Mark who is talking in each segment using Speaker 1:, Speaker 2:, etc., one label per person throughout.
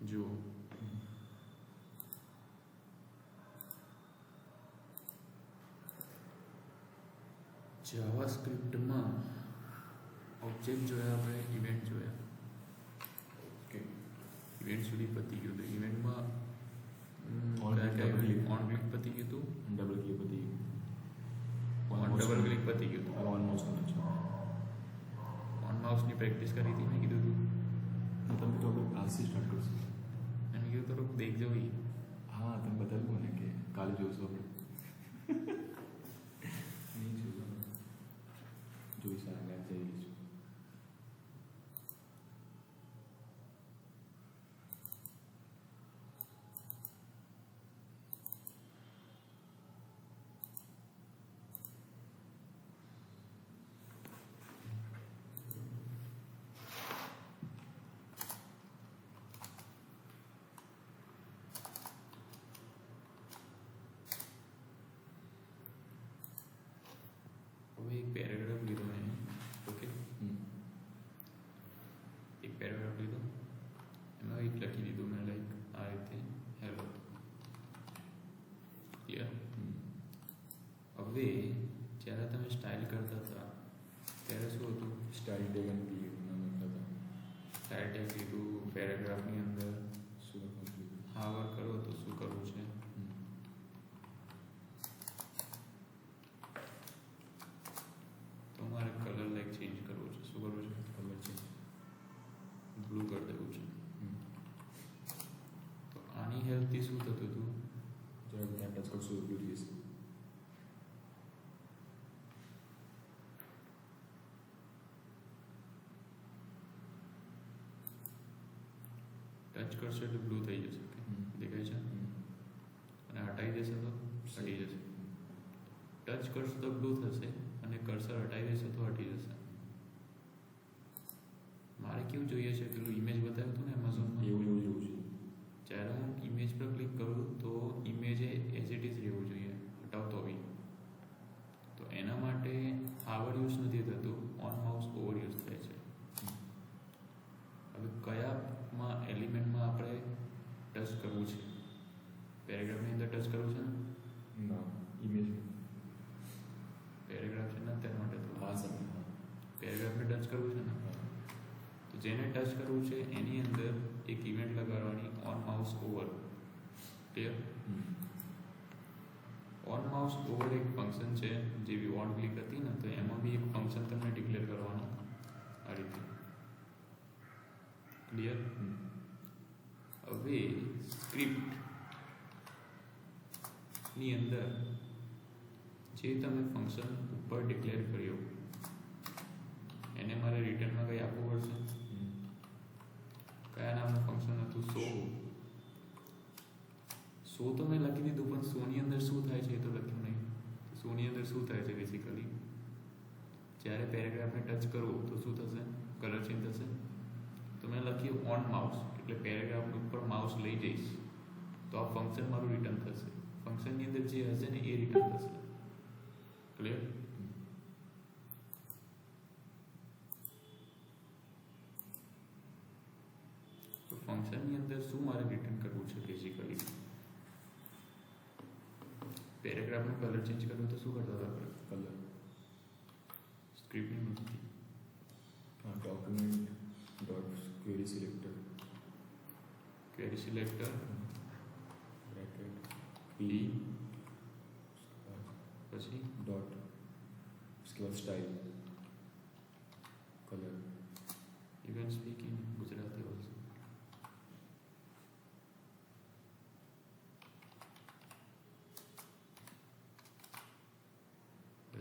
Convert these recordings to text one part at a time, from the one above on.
Speaker 1: જો જાવાસ્ક્રિપ્ટમાં ઓબ્જેક્ટ જોયા, આપણે ઇવેન્ટ જોયા.
Speaker 2: ઓકે,
Speaker 1: ઇવેન્ટ સુધી પતી ગયું. તો ઇવેન્ટમાં
Speaker 2: ઓન
Speaker 1: ક્લિક પતી ગયું હતું,
Speaker 2: ડબલ ક્લિક હતી,
Speaker 1: ઓન ડબલ ક્લિક પતી ગયું હતું.
Speaker 2: ઓન માઉસ નથી.
Speaker 1: ઓન માઉસની પ્રેક્ટિસ કરી હતી. મેં કીધું હતું
Speaker 2: તમે તો આપણે આજથી સ્ટાર્ટ કરશું.
Speaker 1: મેં કીધું થોડુંક દેખજો.
Speaker 2: હા, તમે બતાવ્યું મને કે કાલે જોઈશું આપણે. નહીં જોઈશું, આગળ જઈ રહીશું.
Speaker 1: હવે એક પેરેગ્રાફ લીધો મેં. ઓકે, એક પેરેગ્રાફ લીધો, એમાં એક લખી દીધું મેં, લાઈક આ રીતે હેલો. ક્લિયર? હવે જ્યારે તમે સ્ટાઇલ કરતા હતા ત્યારે શું હતું?
Speaker 2: સ્ટાઇલ ટેગ અને પીએફ હતા.
Speaker 1: સ્ટાઇલ ટેગ લીધું, પેરેગ્રાફની અંદર
Speaker 2: શું લખવાનું?
Speaker 1: હાવર કરો તો શું કરવું છે? તો મારે કલર લાઈક ચેન્જ કરવો છે. શું કરવું છે?
Speaker 2: કલર છે,
Speaker 1: બ્લુ કરી દેવું છે. તો આની હેલ્પથી શું થતું હતું?
Speaker 2: જ્યારે ત્યાં ટચ કરશું એટલું જ જશે.
Speaker 1: ટચ કરશો એટલે બ્લુ થઈ જશે. દેખાય છે? અને હટાઈ દેશો તો હટી જશે. ટચ કરશો તો બ્લુ થશે અને કર્સર હટાઈ દેશો તો હટી જશે. મારે કેવું જોઈએ છે? પેલું ઇમેજ બતાવ્યું હતું ને એમેઝોનમાં,
Speaker 2: એવું જોવું છે.
Speaker 1: જ્યારે હું ઇમેજ પર ક્લિક કરું તો ઇમેજ એઝ ઇટ ઇઝ રહેવું જોઈએ, હટાવતો બી. તો એના માટે હાવર યુઝ નથી થતું, ઓન માઉસ ઓવર યુઝ થાય છે. હવે કયામાં એલિમેન્ટમાં આપણે ટચ કરવું છે? પેરેગ્રાફની અંદર ટચ કરવું છે ને?
Speaker 2: ના, ઇમેજ
Speaker 1: પેરેગ્રાફ છે ને અત્યાર માટે તો
Speaker 2: હા સર.
Speaker 1: પેરેગ્રાફને ટચ કરવું છે ને? તો જેને ટચ કરવું છે એની અંદર એક ઇવેન્ટ લગાડવાની, on mouse over. Clear? On mouse over એક ફંક્શન છે, જેવી ઓન ક્લિક હતી ને, તો એમાં બી એક ફંક્શન તમને ડિક્લેર કરવાનું આ રીતે. ક્લિયર? હવે સ્ક્રિપ્ટની અંદર જે તમે ફંક્શન ઉપર ડિક્લેર કર્યો એને મારે રિટર્નમાં કંઈ આપવું પડશે. કયા નામનું ફંક્શન હતું? સો તો મેં લખી દીધું, પણ સોની અંદર શું થાય છે એ તો લખ્યું નહીં. સોની અંદર શું થાય છે બેસિકલી? જ્યારે પેરેગ્રાફને ટચ કરું તો શું થશે? કલર ચેન્જ થશે. તો મેં લખ્યું ઓન માઉસ, એટલે પેરેગ્રાફ ઉપર માઉસ લઈ જઈશ તો આ ફંક્શન મારું રિટર્ન થશે. ફંક્શનની અંદર જે હશે ને એ રિટર્ન થશે. ક્લિયર? તો ફંક્શનની અંદર શું મારે રિટર્ન કરવું છે બેઝિકલી? પેરેગ્રાફનું કલર ચેન્જ કરવું તો શું કરતા હતા આપણે?
Speaker 2: કલર
Speaker 1: સ્ક્રિપ્ટની મદદથી.
Speaker 2: Document dot query selector
Speaker 1: query selector
Speaker 2: bracket
Speaker 1: P
Speaker 2: P
Speaker 1: પછી
Speaker 2: डॉट उसके बाद style colour
Speaker 1: even speaking Gujarati also.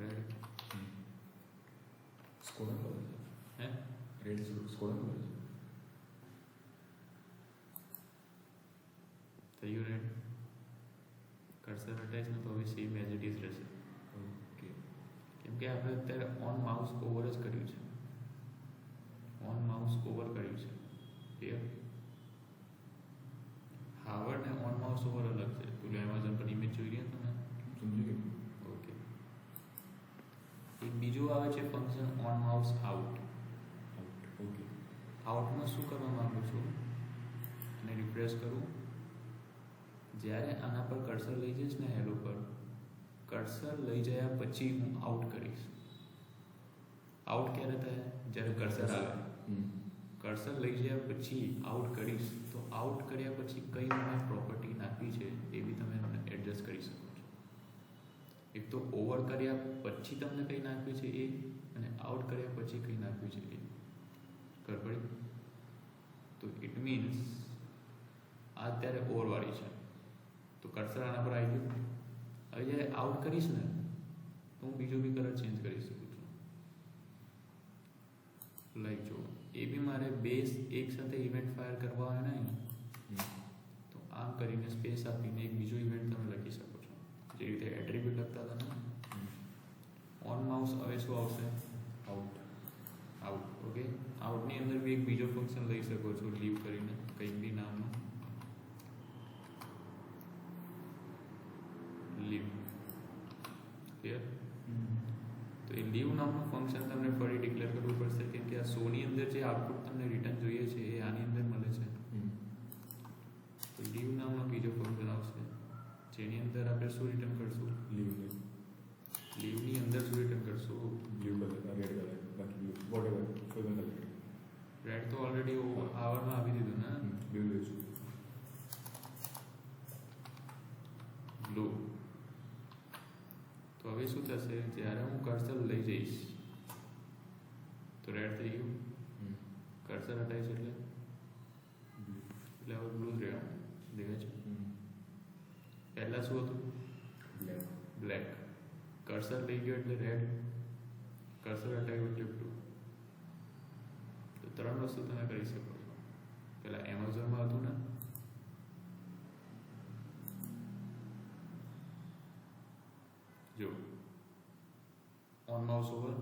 Speaker 1: Red
Speaker 2: Skoda colour
Speaker 1: है,
Speaker 2: रेड स्कोडा कलर
Speaker 1: થયું રેડ. કર્સર હટાઈશ ને તો હવે સેમ એઝ ઇટ ઇઝ રહેશે.
Speaker 2: ओके
Speaker 1: કેમ કે આપણે અત્યારે ઓન માઉસ ઓવર જ કર્યું છે. ઓન માઉસ ઓવર કર્યું છે. ક્લિયર? હાવર ને ઓન માઉસ ઓવર અલગ છે. પેલું એમેઝોન પર ઇમેજ જોઈ રહ્યા તમે?
Speaker 2: समझे गए.
Speaker 1: ઓકે. એક બીજું આવે છે function on mouse out.
Speaker 2: Out okay
Speaker 1: આઉટમાં શું કરવા માંગુ છું? અને રિફ્રેશ કરું. જ્યારે આના પર કર્સર લઈ જઈશ ને હેલો પર, કર્સર લઈ જયા પછી હું આઉટ કરીશ. આઉટ ક્યારે થાય? જ્યારે કર્સર આવે. કર્સર લઈ ગયા પછી આઉટ કરીશ તો આઉટ કર્યા પછી કઈ મને પ્રોપર્ટી નાખવી છે એ બી તમે એડજસ્ટ કરી શકો છો. એક તો ઓવર કર્યા પછી તમને કઈ નાખવી છે એ, અને આઉટ કર્યા પછી કઈ નાખવી છે એ. ખબર પડી? તો ઇટ મીન્સ આ અત્યારે ઓવરવાળી છે તો કર્સર આના પર આવી ગયું. હવે જ્યારે આઉટ કરીશ ને તો હું બીજો બી કલર ચેન્જ કરી શકું છું. લાઈક જો એ બી મારે બેઝ એક સાથે ઇવેન્ટ ફાયર કરવા હોય ને તો આમ કરીને સ્પેસ આપીને એક બીજો ઇવેન્ટ તમે લખી શકો છો. જે રીતે એટ્રીબ્યુટ લખતા હતા ને ઓન માઉસ, હવે શું આવશે?
Speaker 2: આઉટ.
Speaker 1: આઉટ. ઓકે, આઉટની અંદર બી એક બીજો ફંક્શન લઈ શકો છો લીવ કરીને, કંઈક બી નામનું લીવ. ક્લિયર? તો એ લીવ નામનું ફંક્શન તમને ફરી ડિક્લેર કરવું પડશે, કેમ કે આ શોની અંદર જે આઉટપુટ તમને રિટર્ન જોઈએ છે એ આની અંદર મળે છે. તો લીવ નામનો બીજો ફંક્શન આવશે જેની અંદર આપણે શું રિટર્ન કરશું?
Speaker 2: લીવ.
Speaker 1: લીવની અંદર શું રિટર્ન કરશું?
Speaker 2: બ્લુ કલર, રેડ કલર, બાકી બ્લુ વોટ એવર કોઈ કલર.
Speaker 1: રેડ તો ઓલરેડી આવરમાં આપી દીધું ને.
Speaker 2: બ્લુ લઈશું.
Speaker 1: બ્લુ. તો હવે શું થશે? જ્યારે હું કર્સર લઈ જઈશ તો રેડ થઈ ગયું. કર્સર હટાય છે એટલે હવે બ્લુ જ રહેવાનું. દેખાય છે? પહેલાં શું હતું?
Speaker 2: બ્લેક.
Speaker 1: બ્લેક. કર્સર લઈ ગયો એટલે રેડ, કર્સર હટાવ્યું એટલે બ્લુ. તો 3 વસ્તુ તમે કરી શકો છો. પહેલાં એમેઝોનમાં હતું ને, જો ઓન માઉસ ઓવર,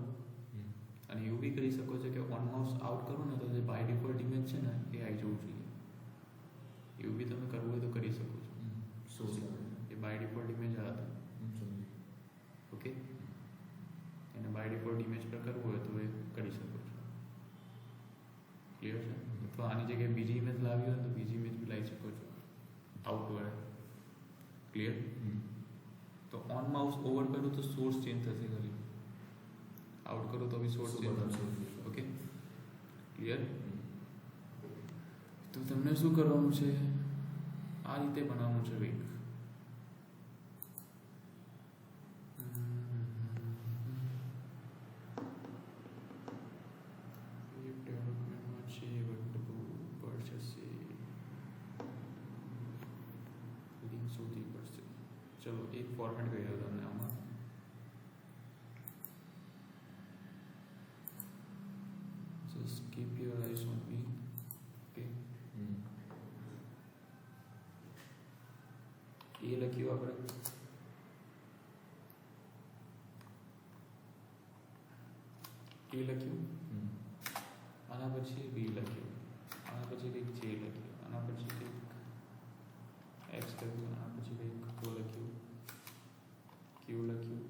Speaker 1: અને એવું બી કરી શકો છો કે ઓન માઉસ આઉટ કરો ને તો જે બાય ડિફોલ્ટ ઇમેજ છે ને એ આવી જવું જોઈએ. એવું બી તમે કરવું હોય તો કરી શકો છો. એ બાય ડિફોલ્ટ ઇમેજ આ હતું. ઓકે, એને બાય ડિફોલ્ટ ઇમેજ પર કરવું હોય તો એ કરી શકો છો. ક્લિયર છે? અથવા આની જગ્યાએ બીજી ઇમેજ લાવી હોય તો બીજી ઇમેજ બી લાવી શકો છો આઉટ વડે. ક્લિયર? તો ઓન માઉસ ઓવર કરું તો સોર્સ ચેન્જ થશે ખાલી, આઉટ કરું તો બી સોર્સ ચેન્જ થશે. Okay, clear? તો તમને શું કરવાનું છે? આ રીતે બનાવવાનું છે કંઈક. ડેવલપમેન્ટમાં છે પડશે, લિંક શોધવી પડશે. ચલો એક ફોર્મેટ કહી દઉં તમને આમાં. Just keep your eyes on me. Okay. એ લખ્યું આપણે, એ લખ્યું, આના પછી બી લખ્યું, આના પછી કંઈક જે લખ્યું, આના પછી કંઈક એક્સ લખ્યું, આના પછી કંઈક ઓ લખ્યું, ક્યુ લખ્યું,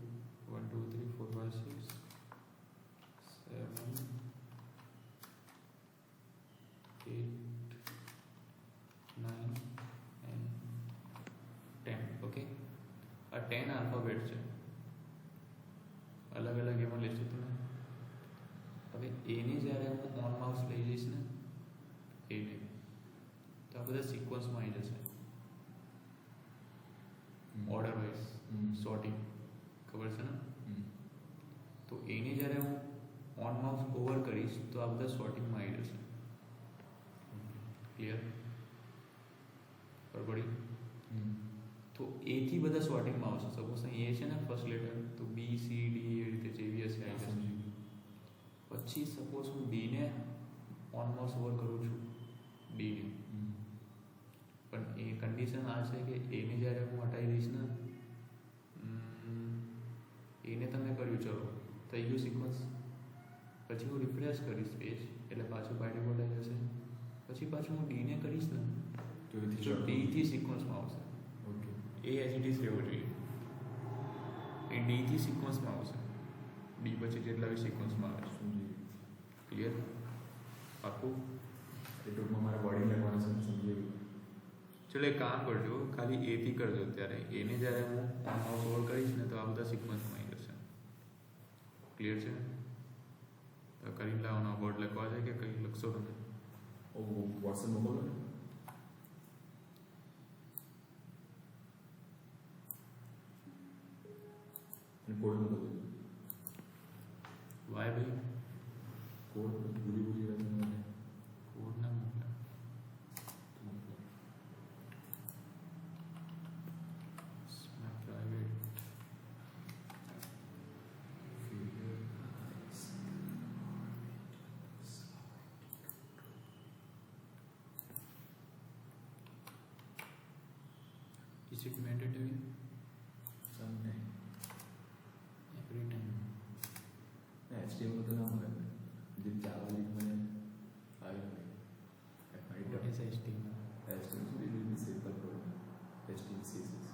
Speaker 1: 1 2 3 4 5 6 7 8 9 and 10. ઓકે, આ 10 આલ્ફાબેટ છે, અલગ અલગ એમાં લિસ્ટ હતું ને. હવે એને જ્યારે હું ઓન માઉસ લઈ જઈશ ને એને, તો આ બધા સિક્વન્સમાં આવી જશે, ઓર્ડર વાઇઝ સોર્ટિંગ. ખબર છે ને? તો એને જ્યારે હું ઓન માઉસ ઓવર કરીશ તો આ બધા સોર્ટિંગમાં આવી જશે. ક્લિયર? બરાબર? તો એથી બધા સોર્ટિંગમાં આવશે. સપોઝ અહીં એ છે ને ફર્સ્ટ લેટર, તો બી સી ડી એ રીતે જેવી હશે આવી જશે. પછી સપોઝ હું ડીને ઓન માઉસ ઓવર કરું છું, ડીને, પણ એ કન્ડિશન આ છે કે એને જ્યારે હું હટાવી દઈશ ને, એને તમે કર્યું, ચલો થઈ ગયું સિક્વન્સ. પછી હું રિફ્રેશ કરીશ પેજ એટલે પાછું બાય ડિફોલ્ટ આવી જશે. પછી પાછું હું ડીને કરીશ ને તો ડીથી સિક્વન્સમાં આવશે.
Speaker 2: Okay,
Speaker 1: A as it is રહેવું જોઈએ. એ ડીથી સિક્વન્સમાં આવશે, ડી પછી જેટલા બી સિક્વન્સમાં આવે છે. ક્લિયર? પાકું?
Speaker 2: એ ટૂંકમાં મારા બોડી લખવાનું સમજી ગયું.
Speaker 1: ચલો એક કામ કરજો, ખાલી એથી કરજો અત્યારે. એને જ્યારે હું માઉસ ઓવર કરીશ ને તો આ બધા સિક્વન્સમાં આવી જશે. ક્લિયર છે? તો કરીને લાવવાનો વર્ડ લખવા છે કે કંઈ લખશો તમે?
Speaker 2: ઓ વોટ્સએપ મોકલો ને. અને કોડ મોકલો.
Speaker 1: વાય ભાઈ
Speaker 2: કોડ ભૂલી મને
Speaker 1: કોડ ના મોકલા. My private is it mandatory
Speaker 2: સમને
Speaker 1: every time?
Speaker 2: HTML તો ના મળે જે જાવા લીક મને આવી
Speaker 1: What is HTML?
Speaker 2: HTML it will be simple program HTML CSS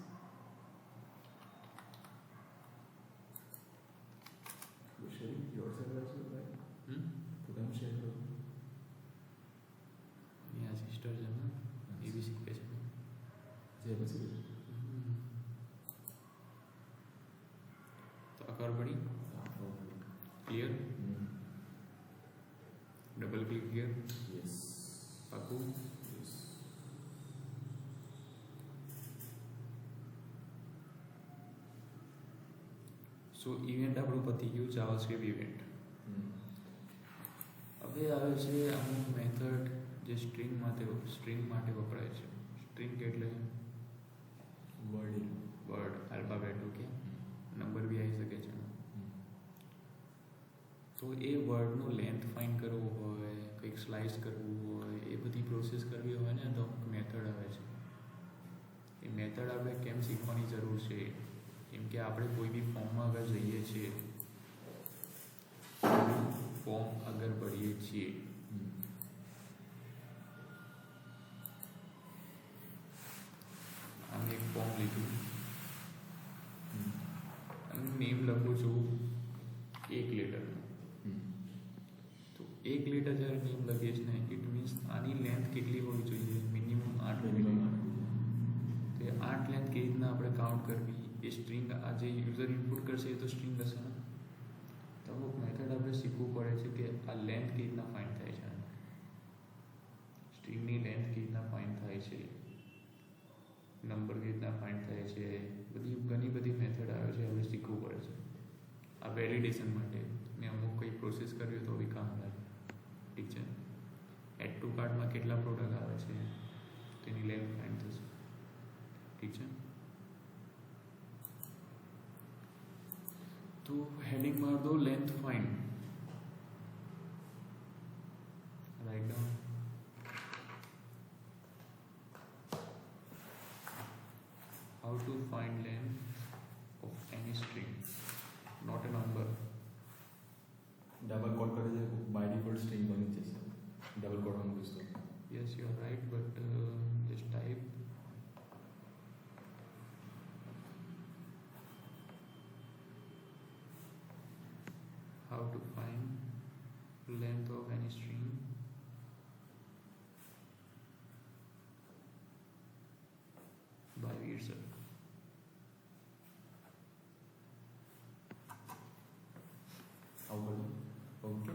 Speaker 2: you sharing yourself as well right program share કરો
Speaker 1: અહીંયા સિસ્ટર છે ને એ બી શીખે છે.
Speaker 2: જે પછી
Speaker 1: તો આ ખબર પડી? Clear? Double click clear?
Speaker 2: Yes
Speaker 1: પાકું?
Speaker 2: યસ
Speaker 1: સો ઇવેન્ટ આપણું પતી ગયું, જાવાસ્ક્રિપ્ટ ઇવેન્ટ. હવે આવે છે અમુક મેથડ જે સ્ટ્રિંગ માટે વપરાય છે. સ્ટ્રિંગ એટલે વર્ડ આલ્ફાબેટ, ઓકે, નંબર બી આવી શકે છે. તો એ વર્ડનું લેન્થ ફાઇન્ડ કરવું હોય, કંઈક સ્લાઇસ કરવું હોય, એ બધી પ્રોસેસ કરવી હોય ને તો મેથડ આવે છે. એ મેથડ આપણે કેમ શીખવાની જરૂર છે? કેમ કે આપણે કોઈ બી ફોર્મમાં અગર જઈએ છીએ, ફોર્મ અગર ભરીએ છીએ, આમ એક ફોર્મ લીધું અને નેમ લખું છું 1 લીટરનું. તો 1 લીટર જ્યારે નેમ લખીશ ને ઇટ મીન્સ આની લેન્થ કેટલી હોવી જોઈએ? મિનિમમ 8 હોવી જોઈએ. તો 8 લેન્થ કેવી રીતના આપણે કાઉન્ટ કરવી? એ સ્ટ્રિંગ આ જે યુઝર ઇનપુટ કરશે એ તો સ્ટ્રિંગ હશે ને. તો અમુક મેથડ આપણે શીખવું પડે છે કે આ લેન્થ કેવી રીતના ફાઇન્ડ થાય છે, સ્ટ્રિંગની લેન્થ કેવી રીતના ફાઇન્ડ થાય છે, નંબર કેવી રીતના ફાઇન્ડ થાય છે, ઘણી બધી મેથડ આવે છે, આપણે શીખવું પડે છે. આ વેલિડેશન માટે ને અમુક કંઈ પ્રોસેસ કરવી હોય તો બી કામ લાગે. ઠીક છે? એડ ટુ કાર્ટમાં કેટલા પ્રોડક્ટ આવે છે તેની લેન્થ ફાઇન્ડ થશે. ઠીક છે? તો હેડિંગ માર દો length find. Write down. How to find length of any string, not a number.
Speaker 2: Double code કરે છે બાય ડિફોલ્ટ સ્ટ્રિંગ બની જશે ડબલ કોડમાં મૂકીશ તો.
Speaker 1: Yes, you are right, but just type how to find length of any string by itself.
Speaker 2: આવું બધું okay.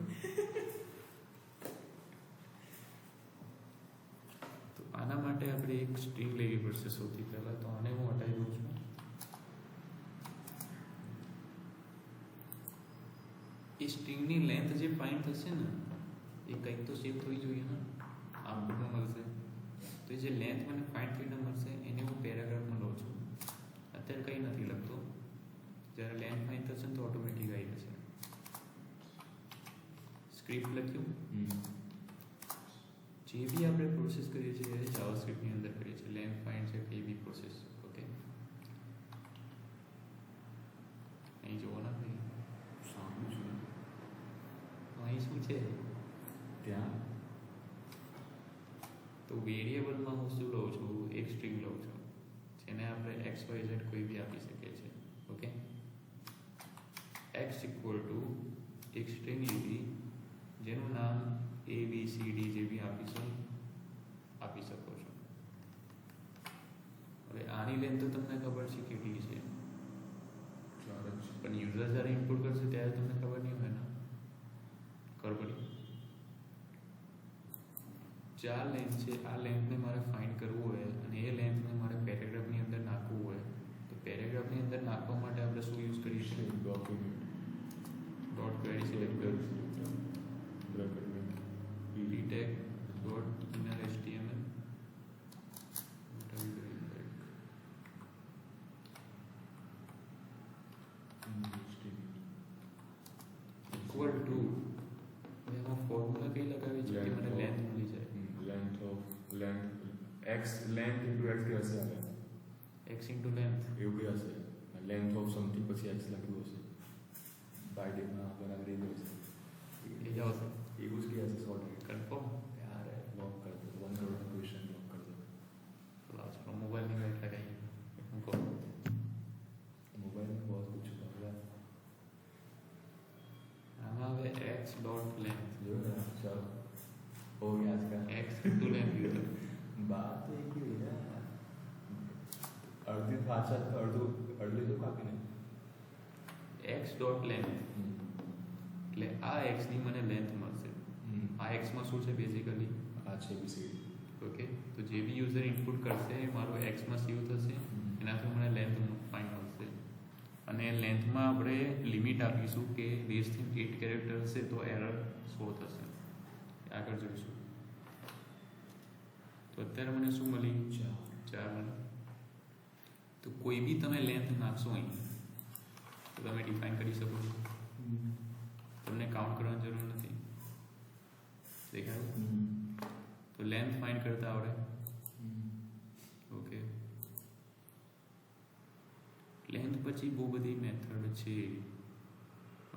Speaker 1: તો આના માટે આપણે એક સ્ટ્રિંગ લેવી પડશે સૌથી પહેલાં. તો આને હું હટાવી દઉં છું. એ સ્ટ્રિંગની લેન્થ જે ફાઇન્ડ થશે ને એ કંઈક તો સેવ થવી જોઈએ ને. આઉટપુટમાં મળશે તો એ જે લેન્થ મને ફાઇન્ડ થઈને મળશે એને હું પેરેગ્રાફમાં લઉં છું. અત્યારે કંઈ નથી લખતો. જ્યારે લેન્થ ફાઇન્ડ થશે ને તો ઓટોમેટિક આવી જશે. સ્ક્રિપ્ટ લખ્યું. જે બી આપણે પ્રોસેસ કરીએ છીએ જાવાસ્ક્રિપ્ટની અંદર કરીએ છીએ. લેન્થ ફાઇન્ડ છે કઈ બી પ્રોસેસ. ઓકે, અહીં જોવાના ભાઈ
Speaker 2: સાંભળ્યું છું
Speaker 1: અહીં શું છે
Speaker 2: ત્યાં.
Speaker 1: તો વેરિયેબલમાં હું શું લઉં છું? એક સ્ટ્રિંગ લઉં છું જેને આપણે XYZ કોઈ બી આપી શકીએ છીએ. ઓકે, x ઇક્વલ ટુ એક સ્ટ્રિંગ લીધી જેનું નામ ABCD જે બી આપી શકો છો. આની લેન્થ તો તમને ખબર છે કેટલી છે,
Speaker 2: 4 જ.
Speaker 1: પણ યુઝર જ્યારે ઇનપુટ કરશે ત્યારે તમને ખબર નહીં હોય ને. ખબર પડી? 4 લેન્થ છે, આ લેન્થને મારે ફાઇન્ડ કરવું હોય અને એ લેન્થને મારે પેરેગ્રાફની અંદર નાખવું હોય તો પેરેગ્રાફની અંદર નાખવા માટે આપણે શું યુઝ કરીએ છીએ?
Speaker 2: ડોક્યુમેન્ટ
Speaker 1: ડોટ ક્વેરી સિલેક્ટ કરીશું, tag dot inner html equal to એમાં ફોર્મ્યુલા કઈ લગાવી છે કે મને લેન્થ મળી જાય?
Speaker 2: x length into x કે હશે આવે
Speaker 1: x into length
Speaker 2: એવું બી હશે, length of something પછી x લખ્યું હશે બાય ડેમાં બરાબર એ જ હશે,
Speaker 1: એ જ આવશે.
Speaker 2: એવું જ કે હશે સોર્ટ
Speaker 1: કન્ફર્મ?
Speaker 2: યાર લોક કર દો 1 કરોડ ક્વેશ્ચન લોક કર દો.
Speaker 1: ચલો મોબાઈલની વેટ લગાવીએ. મૂકો.
Speaker 2: मोबाइल में बहुत कुछ होगा
Speaker 1: આમાં હવે x ડોટ લેન્થ
Speaker 2: जो ना चलो हो गया आज का
Speaker 1: x into length લીધો.
Speaker 2: बात एक ही है ना अर्धी भाषा अर्धी तो काफी नहीं
Speaker 1: x ડોટ લેન્થ એટલે આ x ની મને લેન્થ મળશે. આ x માં શું છે બેઝિકલી?
Speaker 2: આ છે BCD.
Speaker 1: ઓકે, તો જે બી યુઝર ઇનપુટ કરશે એ મારું x માં સેવ થશે, એનાથી મને લેન્થ ફાઇન્ડ મળશે. અને લેન્થમાં આપણે લિમિટ આપીશું કે લેસ ધેન 8 કેરેક્ટર હશે તો એરર શો થશે. આગળ જોઈશું. તો અત્યારે મને શું મળી? 4 મળી. તો કોઈ બી તમે લેન્થ નાખશો અહીં તો તમે ડિફાઇન કરી શકો છો, તમને કાઉન્ટ કરવાની જરૂર નથી. દેખાયું? તો લેન્થ ફાઇન્ડ કરતા આવડે. ઓકે, લેન્થ પછી બહુ બધી મેથડ છે.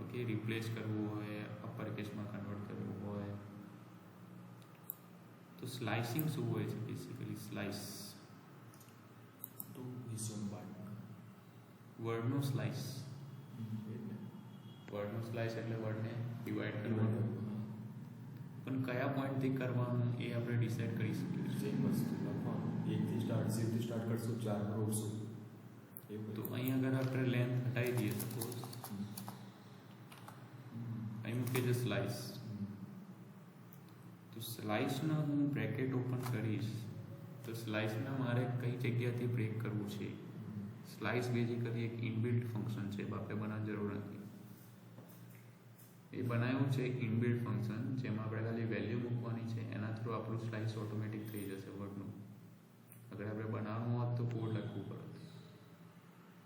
Speaker 1: ઓકે, રિપ્લેસ કરવું હોય, અપર કેસમાં કન્વર્ટ કરવું હોય તો સ્લાઇસિંગ શું હોય છે? બેસિકલી સ્લાઇસ
Speaker 2: तो विषम पार्ट
Speaker 1: વર્ડનો સ્લાઇસ. વર્ડનો સ્લાઇસ એટલે વર્ડને ડિવાઈડ કરવાનું, પણ કયા પોઈન્ટથી કરવાનું એ આપણે ડિસાઈડ કરી શકીએ.
Speaker 2: सेम वस्तु લખવાનું એકથી સ્ટાર્ટ કરશું 4 પર રોકશું
Speaker 1: તો અહીં અગર આપણે લેન્થ હટાવી દઈએ સપોઝ, અહીં મૂકીએ છે સ્લાઇસ, તો સ્લાઇસના હું બ્રેકેટ ઓપન કરીશ તો સ્લાઇસના મારે કઈ જગ્યાથી બ્રેક કરવું છે. સ્લાઇસ બેઝિકલી એક ઇનબિલ્ટ ફંક્શન છે, બાપે બનાવવાની જરૂર નથી. એ બનાવ્યું છે એક ઇનબિલ્ટ ફંક્શન જેમાં આપણે ખાલી વેલ્યુ મૂકવાની છે, એના થ્રુ આપણું સ્લાઇસ ઓટોમેટિક થઈ જશે વર્ડનું. અગર આપણે બનાવવાનું હોત તો કોડ લખવું પડે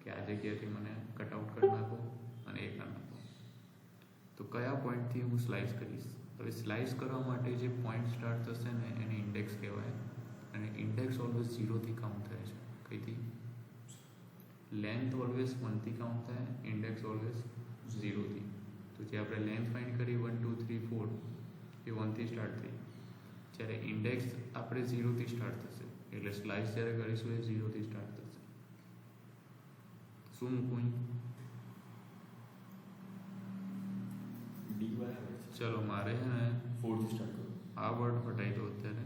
Speaker 1: કે આ જગ્યાએથી મને કટઆઉટ કરી નાખો અને એ કરી નાખો. તો કયા પોઈન્ટથી હું સ્લાઇસ કરીશ? હવે સ્લાઇસ કરવા માટે જે પોઈન્ટ સ્ટાર્ટ થશે ને એને ઇન્ડેક્સ કહેવાય, અને ઇન્ડેક્સ ઓલવેઝ 0થી કાઉન્ટ થાય છે. કઈથી? લેન્થ ઓલવેઝ 1થી કાઉન્ટ થાય, ઇન્ડેક્સ ઓલવેઝ 0થી. તો જે આપણે લેન્થ ફાઇન્ડ કરી 1 2 3 4 એ 1થી સ્ટાર્ટ થઈ, જ્યારે ઇન્ડેક્સ આપણે 0થી સ્ટાર્ટ થશે, એટલે સ્લાઇસ જ્યારે કરીશું એ 0થી સ્ટાર્ટ થશે. શું મૂકું?
Speaker 2: ડી બરાબર છે.
Speaker 1: ચલો મારે છે ને
Speaker 2: 4 થી સ્ટાર્ટ કરો.
Speaker 1: આ વર્ડ હટાવી દો અત્યારે.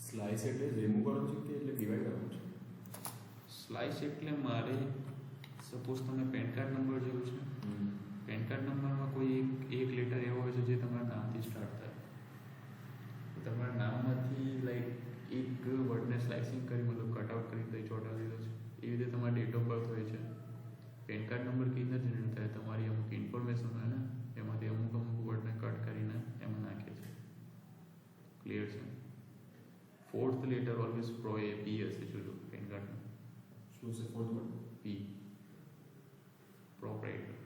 Speaker 2: સ્લાઇસ એટલે રિમૂવ કરવાનું છે કે એટલે ડિવાઈડ કરવાનું છે?
Speaker 1: સ્લાઇસ એટલે મારે સપોઝ તમે પેન કાર્ડ નંબર જોયું છે, પેન કાર્ડ નંબરમાં કોઈ એક લેટર એવો હોય છે જે તમારા નામથી સ્ટાર્ટ થાય. તમારા નામમાંથી લાઈક એક વર્ડને સ્લાઇસિંગ કરી મતલબ કટઆઉટ કરી દઈ ચોંટા દીધો છે. એવી રીતે તમારી ડેટ ઓફ બર્થ હોય છે. પેન કાર્ડ નંબર કઈ રીતે જનરેટ થાય? તમારી અમુક ઇન્ફોર્મેશન હોય ને એમાંથી અમુક વર્ડને કટ કરીને એમાં નાખે છે. ક્લિયર છે? ફોર્થ લેટર ઓલવેઝ પી હશે. જોજો પેન કાર્ડમાં
Speaker 2: શું છે ફોર્થ વર્ડ?
Speaker 1: પી, પ્રોપરાઇટર.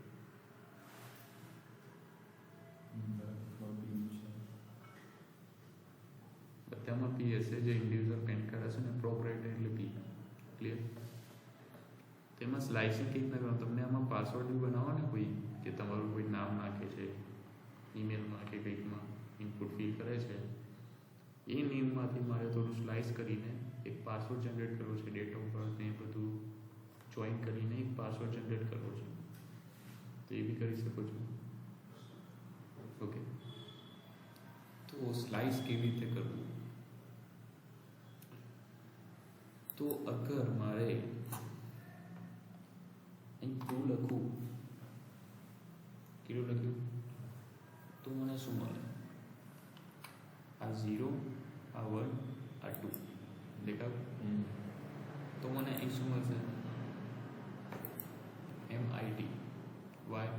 Speaker 1: બધામાં પી હશે. જે ઇન્ડિવિજ્યુઅલ પેન કાર્ડ હશે ને પ્રોપરાઇટર એટલે પી. ક્લિયર? તેમાં સ્લાઇસિંગ કેવી રીતના કરવાનું? તમને આમાં પાસવર્ડ બી બનાવો ને કોઈ કે તમારું કોઈ નામ નાખે છે ઈમેલમાં કે કંઈકમાં ઇનપુટ ફિલ કરે છે, એ નેમમાંથી મારે થોડું સ્લાઇસ કરીને એક પાસવર્ડ જનરેટ કરવો છે. ડેટ ઓફ બર્થ ને બધું જોઈન કરીને એક પાસવર્ડ જનરેટ કરવો છે. તો એ બી કરી શકો છો. ઓકે, તો સ્લાઇસ કેવી રીતે કરવું? તો અગર મારે અહીં 2 લખું, કેટલું લખ્યું તો મને શું મળે? આ 0, આ 1, આ 2 દેખાયું? તો મને અહીં શું મળશે? MIT વાય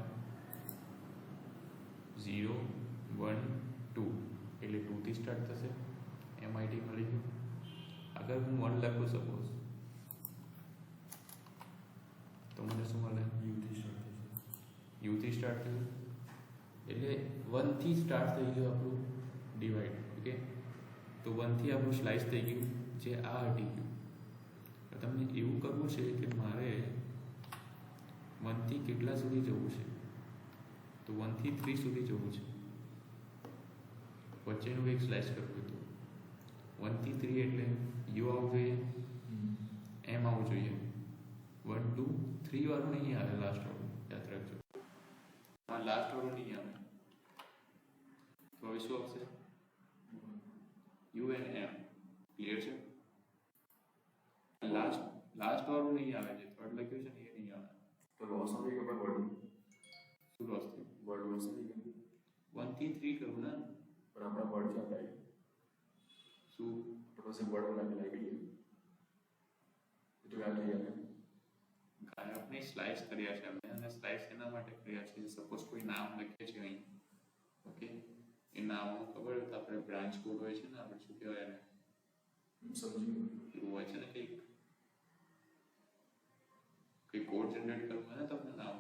Speaker 1: 0 1 2 એટલે 2 થી સ્ટાર્ટ થશે. MIT મળી ગયું. અગર હું 1 લખું સપોઝ તો મને શું મળે? યુ થી સ્ટાર્ટ થયું એટલે 1 થી સ્ટાર્ટ થઈ ગયું આપણું ડિવાઈડ. ઓકે, તો 1 થી આપણું સ્લાઇસ થઈ ગયું જે આ હટી ગયું. તમને એવું કરવું છે કે મારે 1 થી કેટલા સુધી જવું છે? તો 1 થી 3 સુધી જવું છે. વચ્ચેનું એક સ્લાઇસ કરવું હતું. 1 થી 3 એટલે યુ આવવું જોઈએ, એમ આવવું જોઈએ. 1 2 3 વાળું નહીં આવે, લાસ્ટ વાળું યાદ રાખજો. હા, લાસ્ટ વાળું નહીં આવે. તો હવે શું આવશે? U and M. ક્લિયર છે? લાસ્ટ વાળું નહીં આવે, જે થર્ડ લખ્યું છે ને એ નહીં આવે.
Speaker 2: તો લોસ નથી કે પણ વર્ડ
Speaker 1: શું લોસ થયું?
Speaker 2: વર્ડ લોસ નથી કે
Speaker 1: 1 થી 3 કરું ને,
Speaker 2: પણ આપણા વર્ડ છે આપણે
Speaker 1: શું
Speaker 2: તો પછી વર્ડ લાગી ગઈ એ તો યાદ નહીં આવે.
Speaker 1: આપણે સ્લાઇસ કર્યા છે અમે, અને સ્લાઇસ એના માટે કર્યા છે સપોઝ કોઈ નામ લખીએ છીએ અહીં. ઓકે, એ નામ ખબર હોય તો આપણે બ્રાન્ચ કોડ હોય છે ને, આપણે શું કહેવાય એને,
Speaker 2: સમજી
Speaker 1: એવું હોય છે ને કંઈક કોડ જનરેટ કરવો હોય ને તમને નામ,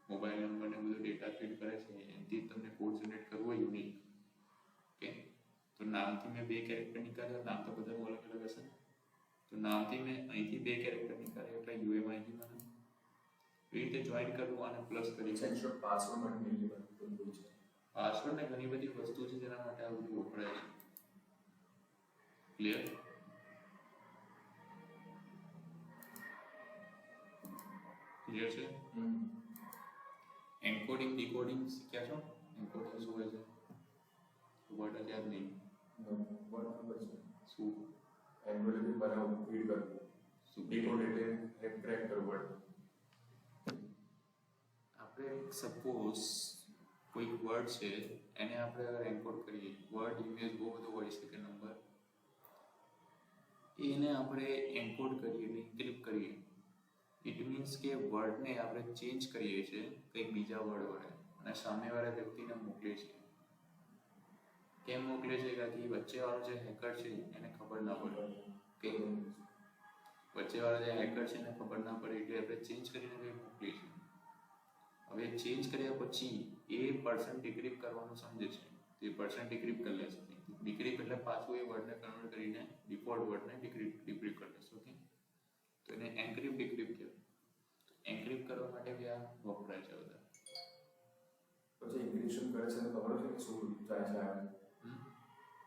Speaker 1: મોબાઈલ નંબર ને બધું ડેટા ફીડ કરે છે, એનાથી તમને કોડ જનરેટ કરવો હોય યુનિક. ઓકે, તો નામથી મેં 2 કેરેક્ટર નીકાળ્યા. નામ તો બધા અલગ અલગ હશે ને, તો નામથી મેં અહીંથી 2 કેરેક્ટર નીકાળ્યા એટલે UMID મને એ રીતે જોઈન કરવું અને પ્લસ કરી
Speaker 2: સેન્સર પાસવર્ડ માટે મેલી વાત છે.
Speaker 1: પાસવર્ડ ને ઘણી બધી વસ્તુ છે જેના માટે આ બધું વપરાય છે. ક્લિયર? ક્લિયર છે? એન્કોડિંગ ડીકોડિંગ શીખ્યા છો? એન્કોડિંગ શું હોય છે? વર્ડ જ યાદ નહીં.
Speaker 2: વર્ડ ખબર છે
Speaker 1: શું?
Speaker 2: એન્કોડિંગ બનાવ ફીડ કરવું,
Speaker 1: શું
Speaker 2: ડીકોડ એટલે ક્રેક કરવું વર્ડ.
Speaker 1: આપણે સપોઝ કોઈ વર્ડ છે એને આપણે એન્કોડ કરીએ, વર્ડ ઇમેજ બહુ બધું હોઈ શકે, નંબર, એને આપણે એન્કોડ કરીએ એટલે ઇન્ક્રિપ્ટ કરીએ. ઇટ મીન્સ કે વર્ડને આપણે ચેન્જ કરીએ છીએ કંઈક બીજા વર્ડ વડે અને સામેવાળા વ્યક્તિને મોકલીએ છીએ. કેમ મોકલે છે? કે વચ્ચેવાળો જે હેકર છે એને ખબર ના પડે કે વચ્ચેવાળો જે હેકર છે એને ખબર ના પડે એટલે આપણે ચેન્જ કરીને કંઈક મોકલીએ છીએ. હવે ચેન્જ કર્યા પછી એ પર્સન ડિક્રિપ્ટ કરવાનું સમજે છે, તો એ પર્સન ડિક્રિપ્ટ કરી લેશે. ડિક્રિપ્ટ એટલે પાછું એ વર્ડને કન્વર્ટ કરીને ડિફોલ્ટ વર્ડને ડિક્રિપ્ટ કરી લેશે. ઓકે, તો એને એન્ક્રિપ્ટ ડિક્રિપ્ટ કહેવાય. એન્ક્રિપ્ટ કરવા માટે બી આ વપરાય છે બધા.
Speaker 2: પછી ઇન્ક્રિપ્શન કરે છે તો ખબર છે કે શું થાય છે આ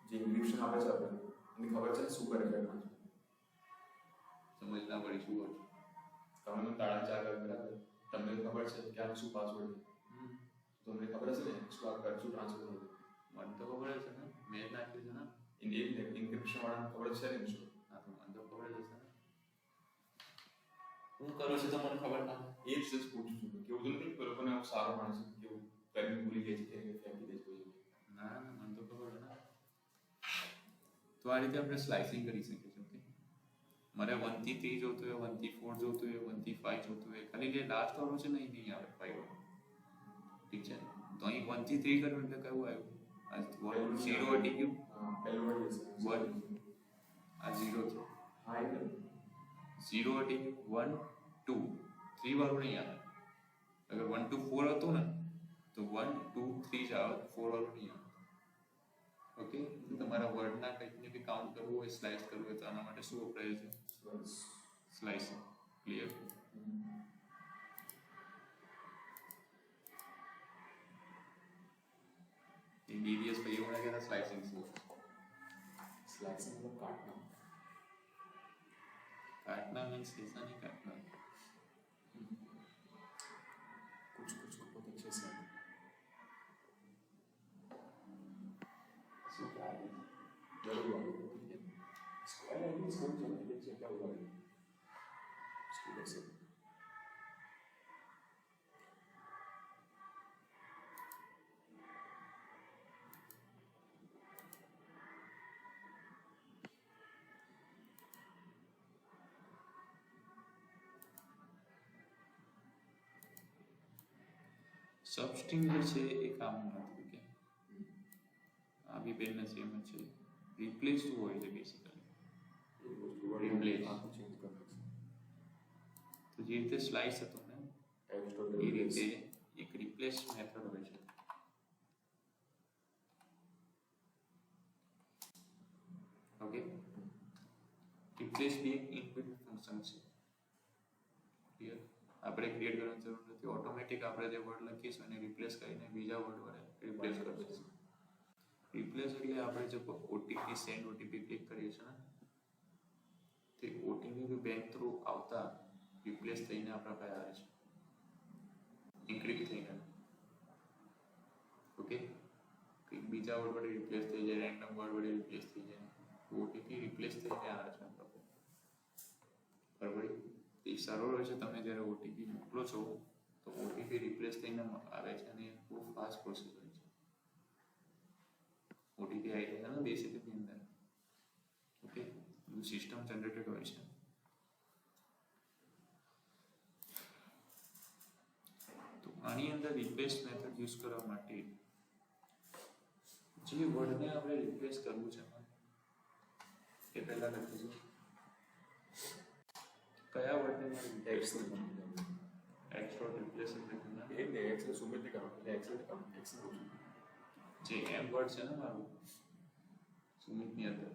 Speaker 2: જે ઇન્ક્રિપ્શન આપે છે આપણે એને ખબર છે શું કરે છે એમાં?
Speaker 1: સમજ ના પડી શું કરું?
Speaker 2: તમે તાળા ચાર બરાબર, તમને ખબર છે કે આનું શું પાસવર્ડ છે, તમને ખબર હશે ને શું આ શું ટ્રાન્સફર થયું?
Speaker 1: મને તો ખબર છે ને, મેં જ નાખ્યું છે ને.
Speaker 2: ઇન્ક્રિપ્શન વાળાને ખબર છે ને શું?
Speaker 1: હા, તો મને તો ખબર જ હશે ને. હું કરું છું તો મને ખબર ના.
Speaker 2: એ જ પૂછું છું કેવું તો નથી કે લોકોને સારો માણસ કેવું કરીને ભૂલી જાય છે કે ફેંકી દે છે.
Speaker 1: ના ના, મને તો ખબર ને. તો આ રીતે આપણે સ્લાઇસિંગ કરી શકીએ છીએ. ઓકે, મારે 1 થી 3 જોતું હોય, 1 થી 4 જોતું હોય, 1 થી 5 જોતું હોય, ખાલી જે લાસ્ટ વાળું છે ને એ નહીં આવે 5 વાળું. ઠીક છે, તો અહીં 1 થી 3 કર્યું એટલે કયું આવ્યું? આ 0 હટી ગયું.
Speaker 2: પહેલું વર્ડ છે
Speaker 1: 1, આ 0 છે.
Speaker 2: હા એટલે
Speaker 1: 0 હટી ગયું. 1 2 3 વાળું નહીં આવે. અગર 1 2 4 હતું ને તો 1 2 3 જ આવે, 4 વાળું નહીં આવે. ઓકે, તો તમારા વર્ડના કંઈકને બી કાઉન્ટ કરવું હોય, સ્લાઇસ કરવું હોય તો આના માટે શું વપરાય છે? સ્લાઇસિંગ. ક્લિયર? DDS पे ये होना क्या था? स्लाइसिंग से
Speaker 2: मतलब काटना
Speaker 1: मीन्स ऐसा नहीं काटना.
Speaker 2: कुछ कुछ को बहुत अच्छे से जरूर इसको स्कूल चलने के लिए क्या हुआ है
Speaker 1: સબસ્ટિંગ છે એ કામ નથી કે આ બી બેન નથી એમ છે. રિપ્લેસ શું હોય છે બેસિકલી? Replace.
Speaker 2: આખું ચેન્જ કરી નાખશે.
Speaker 1: તો જે રીતે સ્લાઇસ હતું ને
Speaker 2: ટેક્સ્ટ ઓર
Speaker 1: એ રીતે એક રિપ્લેસ મેથડ હોય છે. ઓકે, રિપ્લેસ બી એક ઇનબિલ્ટ ફંક્શન છે. ક્લિયર? આપણે ક્રિએટ કરવાની જરૂર નથી, ઓટોમેટિક આપણે જે વર્ડ લખીશું એને રિપ્લેસ કરીને બીજા વર્ડ વડે રિપ્લેસ કરી દઈશું. રિપ્લેસ એટલે આપણે જે ઓટીપી સેન્ડ ઓટીપી ક્લિક કરીએ છીએ ને તે ઓટીપી બેંક થ્રુ આવતા રિપ્લેસ થઈને આપણા પાસે આવે છે, ઇન્ક્રિપ્ટ થઈને. ઓકે, કંઈક બીજા વર્ડ વડે રિપ્લેસ થઈ જાય, રેન્ડમ વર્ડ વડે રિપ્લેસ થઈ જાય, ઓટીપી રિપ્લેસ થઈને આવે છે આપણા પાસે. બરાબર? એ સરળ હોય છે. તમે જ્યારે ઓટીપી મોકલો છો તો ઓટીપી રિપ્લેસ થઈને આવે છે અને બહુ ફાસ્ટ પ્રોસેસ હોય છે. ઓટીપી આવી જાય ને 2 સેકન્ડની અંદર. ઓકે, સિસ્ટમ જનરેટેડ હોય છે. તો આની અંદર રિપ્લેસ મેથડ યુઝ કરવા માટે જે વર્ડને આપણે રિપ્લેસ કરવું છે એ પહેલા લખીશું. કયા વર્ડને મારે
Speaker 2: એક્સ ને
Speaker 1: એક્સ ડોટ રિપ્લેસ એટલે
Speaker 2: એ ને એક્સ ને સુમિત ને કરવાનું એટલે એક્સ ને કરવાનું એક્સ ને ઓછું
Speaker 1: જે એમ વર્ડ છે ને મારું સુમિતની અંદર,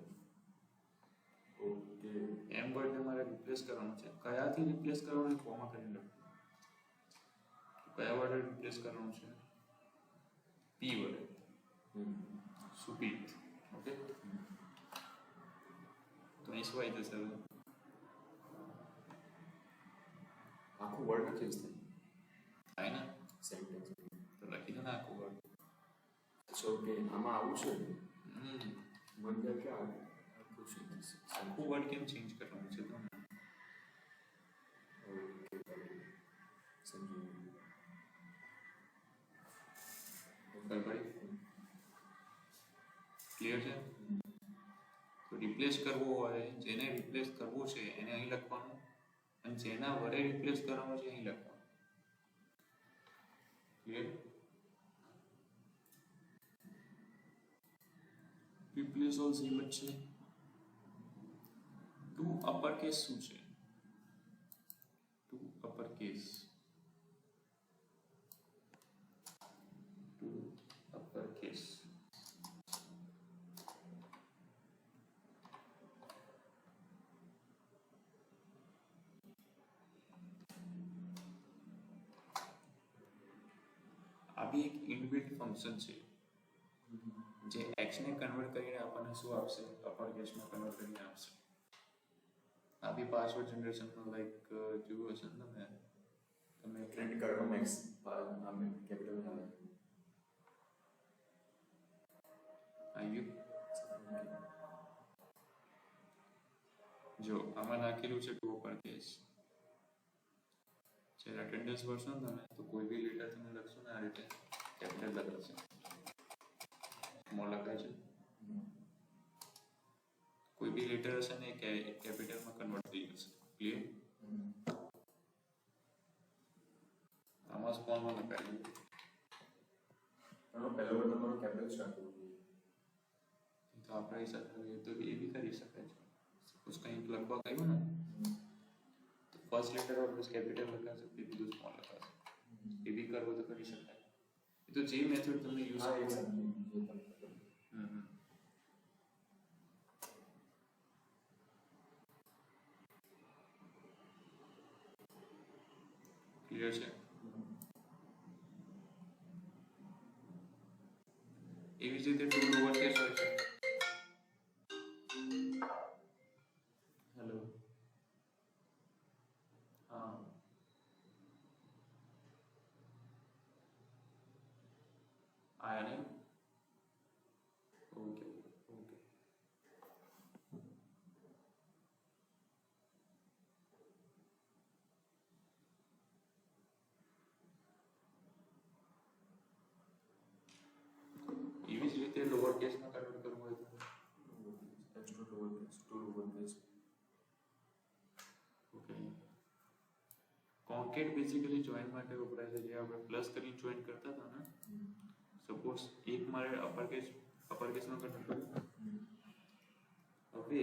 Speaker 2: ઓકે
Speaker 1: એમ વર્ડને મારે રિપ્લેસ કરવાનું છે. કયાથી રિપ્લેસ કરવાનું એ કોમા કરીને લખું. કયા વર્ડે રિપ્લેસ કરવાનું છે? પી વડે, સુપીત. ઓકે, તો અહીં શું આવી જશે?
Speaker 2: આખું વર્ડ ચેન્જ
Speaker 1: થાય ને?
Speaker 2: સેન્ટેન્સ
Speaker 1: તો લખી દો ને આખું વર્ડ.
Speaker 2: સો કે આમાં આવું છે મને કહે કે આખું સેન્ટેન્સ
Speaker 1: આખું વર્ડ કેમ ચેન્જ કરવાનું છે તમને?
Speaker 2: ઓકે સમજી
Speaker 1: બરાબર? ક્લિયર છે? તો રિપ્લેસ કરવો હોય, જેને રિપ્લેસ કરવું છે એને અહીં લખવાનું, અને જેના વડે રિપ્લેસ કરવાનું છે અહીં લખવાનું. ક્લિયર? રિપ્લેસ ઓલ સેમ જ છે. ટુ અપર કેસ શું છે? To upper case, to upper case. આ બી એક ઇનબિલ્ટ ફંક્શન છે જે x ને કન્વર્ટ કરીને આપણને શું આપશે? અપર કેસમાં કન્વર્ટ કરીને આપશે. આ બી પાસવર્ડ જનરેશનનો લાઈક જોયું હશે ને તમે
Speaker 2: પ્રિન્ટ કરવા મેક્સ આમ કેપિટલ માં આવે
Speaker 1: આવ્યું? જો આમાં નાખેલું છે ટુ અપર કેસ. જ્યારે અટેન્ડન્સ ભરશો ને તમે તો કોઈ બી લેટર તમે લખશો ને આ રીતે કેપિટલ લખે છે, સ્મોલ લખાય છે. કોઈ બી લેટર હશે ને એ કેપિટલમાં કન્વર્ટ થઈ જશે. ક્લિયર? આમાં સ્મોલમાં લખાયેલું
Speaker 2: એનો પહેલો વર્ડ તમારો કેપિટલ સ્ટાર્ટ કરવો જોઈએ.
Speaker 1: તો આપણે હિસાબે તો એ બી કરી શકાય છે. સપોઝ કંઈક લખવા કહ્યું ને તો ફર્સ્ટ લેટર ઓલવેઝ કેપિટલ લખાશે, બીજું સ્મોલ લખાશે. એ બી કરવો તો કરી શકાય. એ તો જે મેથડ તમને યુઝ
Speaker 2: હા
Speaker 1: કરો.
Speaker 2: એ સમજી જે તમે
Speaker 1: ક્લિયર છે? એવી જ રીતે ટુ લોઅર કેસ હોય છે. હેલો, હા, આયા ને? Okay okay. એવી જ રીતે લોઅર કેસમાં કન્વર્ટ કરવું હોય તો
Speaker 2: x to lower case
Speaker 1: okay. કોન્ક કોન્કેટ બેઝિકલી જોઈન્ટ માટે વપરાય છે, જે આપણે પ્લસ કરીને જોઈન્ટ કરતા હતા ને. સપોઝ એક મારે અપરકેસમાં કન્વર્ટ કર્યું, હવે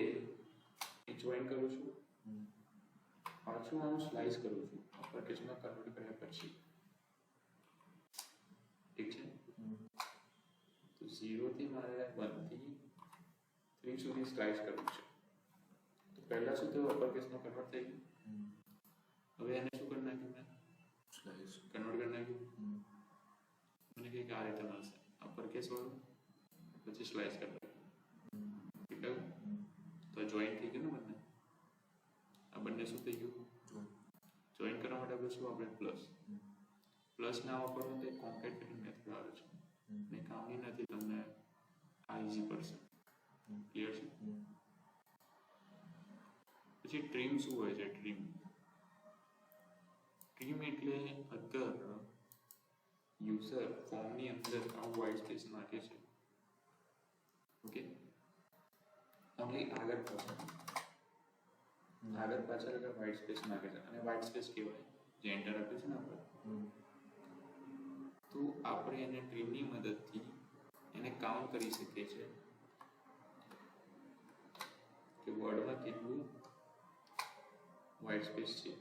Speaker 1: એ જોઈન્ટ કરું છું, પાછું આનું સ્લાઇસ કરું છું અપરકેસમાં કન્વર્ટ કર્યા પછી. ઠીક છે, તો 0 થી મારે 1 થી 3 સુધી સ્લાઇસ કરવું છે. તો પહેલા શું થયું, અપરકેસમાં કન્વર્ટ થઈ ગયું. હવે એને શું કરી નાખ્યું, મેં
Speaker 2: સ્લાઇસ
Speaker 1: કન્વર્ટ કરી નાખ્યું. મને કંઈક આ રીતે મળશે, અપરકેસ વાળું પછી સ્લાઇસ કરી નાખ્યું. ઠીક છે, તો જોઈન્ટ થઈ ગયું ને બંને. આ બંને શું થઈ ગયું, જોઈન્ટ કરવા માટે આપણે શું આપણે પ્લસ ના વાપરવું તો કોન્કેટેનેશન મેથડ આવે છે, ને કામની નથી, તમને આ ઈઝી પડશે. ક્લિયર છે. પછી ટ્રીમ શું હોય છે, ટ્રીમ એટલે અગર યુઝર ફોર્મની અંદર આ વ્હાઇટ સ્પેસ નાખે છે, ઓકે, ઓનલી આગળ પાછળ અગર વ્હાઇટ સ્પેસ નાખે છે, અને વ્હાઇટ સ્પેસ કહેવાય જે એન્ટર આપ્યું છે ને આપણે, તો આપણે એને ટ્રીમની મદદથી એને કાઉન્ટ કરી શકીએ છીએ કે વર્ડમાં કેટલું વ્હાઇટ સ્પેસ છે.